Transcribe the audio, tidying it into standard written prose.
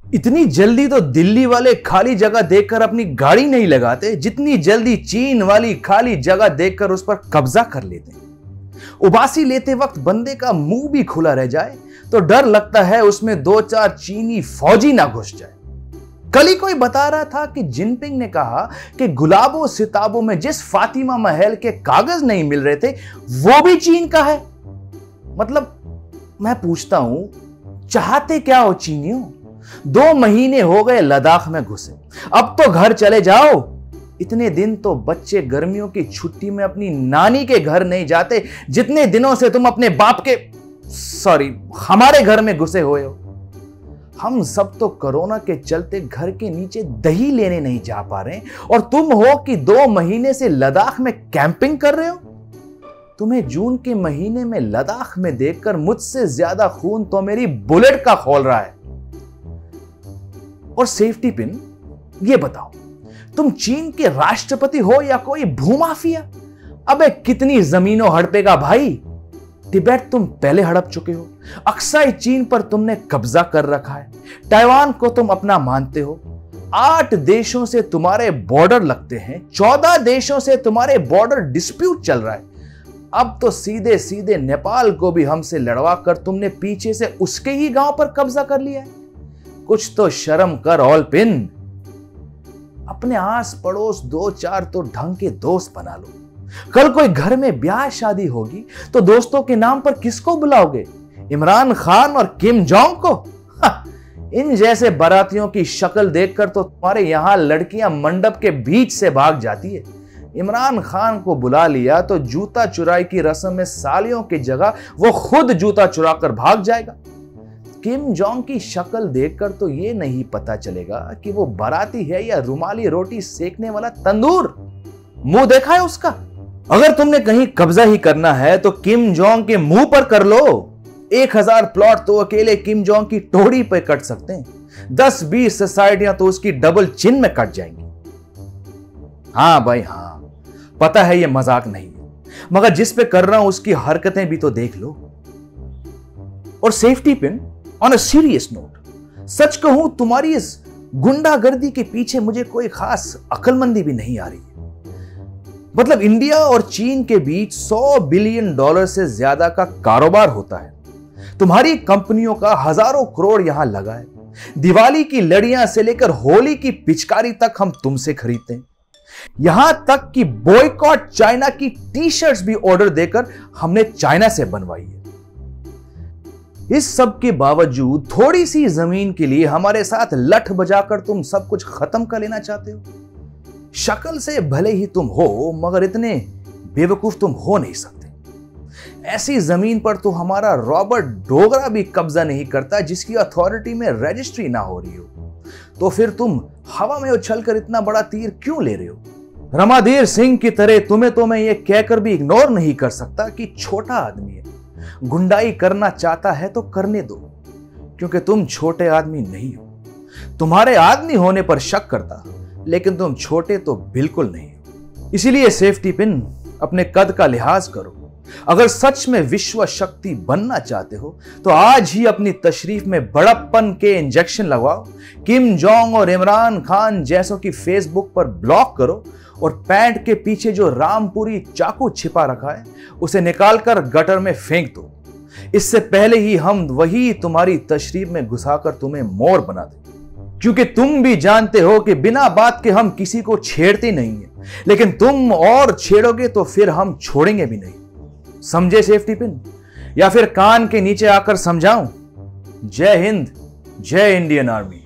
इतनी जल्दी तो दिल्ली वाले खाली जगह देखकर अपनी गाड़ी नहीं लगाते जितनी जल्दी चीन वाली खाली जगह देखकर उस पर कब्जा कर लेते हैं। उबासी लेते वक्त बंदे का मुंह भी खुला रह जाए तो डर लगता है उसमें 2-4 चीनी फौजी ना घुस जाए। कल ही कोई बता रहा था कि जिनपिंग ने कहा कि गुलाबों सिताबों में जिस फातिमा महल के कागज नहीं मिल रहे थे वो भी चीन का है। मतलब मैं पूछता हूं, चाहते क्या हो चीनियों? 2 महीने हो गए लद्दाख में घुसे, अब तो घर चले जाओ। इतने दिन तो बच्चे गर्मियों की छुट्टी में अपनी नानी के घर नहीं जाते जितने दिनों से तुम अपने बाप के हमारे घर में घुसे हुए हो। हम सब तो कोरोना के चलते घर के नीचे दही लेने नहीं जा पा रहे और तुम हो कि 2 महीने से लद्दाख में कैंपिंग कर रहे हो। तुम्हें जून के महीने में लद्दाख में देखकर मुझसे ज्यादा खून तो मेरी बुलेट का खौल रहा है। और सेफ्टी पिन, ये बताओ, तुम चीन के राष्ट्रपति हो या कोई भूमाफिया? अबे कितनी जमीनों हड़पेगा भाई। तिब्बत तुम पहले हड़प चुके हो, अक्साई चीन पर तुमने कब्जा कर रखा है, ताइवान को तुम अपना मानते हो। 8 देशों से तुम्हारे बॉर्डर लगते हैं, 14 देशों से तुम्हारे बॉर्डर डिस्प्यूट चल रहा है। अब तो सीधे सीधे नेपाल को भी हमसे लड़वा कर तुमने पीछे से उसके ही गांव पर कब्जा कर लिया है। कुछ तो शर्म कर ऑलपिन। अपने आस पड़ोस 2-4 तो ढंग के दोस्त बना लो। कल कोई घर में ब्याह शादी होगी तो दोस्तों के नाम पर किसको बुलाओगे? इमरान खान और किम जोंग को? इन जैसे बारातियों की शक्ल देखकर तो तुम्हारे यहां लड़कियां मंडप के बीच से भाग जाती है। इमरान खान को बुला लिया तो जूता चुराई की रस्म में सालियों की जगह वो खुद जूता चुरा कर भाग जाएगा। किम जोंग की शक्ल देखकर तो ये नहीं पता चलेगा कि वो बाराती है या रुमाली रोटी सेकने वाला तंदूर। मुंह देखा है उसका? अगर तुमने कहीं कब्जा ही करना है तो किम जोंग के मुंह पर कर लो। 1000 प्लॉट तो अकेले किम जोंग की टोड़ी पे कट सकते हैं, 10-20 सोसाइटियां तो उसकी डबल चिन में कट जाएंगी। हाँ भाई हाँ, पता है ये मजाक नहीं है, मगर जिस पे कर रहा हूं उसकी हरकतें भी तो देख लो। और safety pin, on a serious note, सच कहूं तुम्हारी इस गुंडागर्दी के पीछे मुझे कोई खास अक्लमंदी भी नहीं आ रही है। मतलब इंडिया और चीन के बीच $100 बिलियन से ज्यादा का कारोबार होता है। तुम्हारी कंपनियों का हजारों करोड़ यहां लगा है। दिवाली की लड़ियां से लेकर होली की पिचकारी तक हम तुमसे खरीदते हैं। यहां तक कि बॉयकॉट चाइना की टी-शर्ट्स भी ऑर्डर देकर हमने चाइना से बनवाई है। इस सब के बावजूद थोड़ी सी जमीन के लिए हमारे साथ लठ बजाकर तुम सब कुछ खत्म कर लेना चाहते हो। शक्ल से भले ही तुम हो, मगर इतने बेवकूफ तुम हो नहीं सकते। ऐसी जमीन पर तो हमारा रॉबर्ट डोगरा भी कब्जा नहीं करता जिसकी अथॉरिटी में रजिस्ट्री ना हो रही हो। तो फिर तुम हवा में उछलकर इतना बड़ा तीर क्यों ले रहे हो? रमादेर सिंह की तरह तुम्हें तो मैं ये कहकर भी इग्नोर नहीं कर सकता कि छोटा आदमी है, गुंडाई करना चाहता है तो करने दो, क्योंकि तुम छोटे आदमी नहीं हो। तुम्हारे आदमी होने पर शक करता, लेकिन तुम छोटे तो बिल्कुल नहीं हो। इसीलिए सेफ्टी पिन, अपने कद का लिहाज करो। अगर सच में विश्व शक्ति बनना चाहते हो तो आज ही अपनी तशरीफ में बड़प्पन के इंजेक्शन लगवाओ। किम जोंग और इमरान खान जैसों की फेसबुक पर ब्लॉक करो और पैंट के पीछे जो रामपुरी चाकू छिपा रखा है उसे निकालकर गटर में फेंक दो। इससे पहले ही हम वही तुम्हारी तशरीफ में घुसाकर तुम्हें मोर बना दें, क्योंकि तुम भी जानते हो कि बिना बात के हम किसी को छेड़ते नहीं है, लेकिन तुम और छेड़ोगे तो फिर हम छोड़ेंगे भी नहीं। समझे सेफ्टी पिन? या फिर कान के नीचे आकर समझाऊं? जय हिंद, जय इंडियन आर्मी।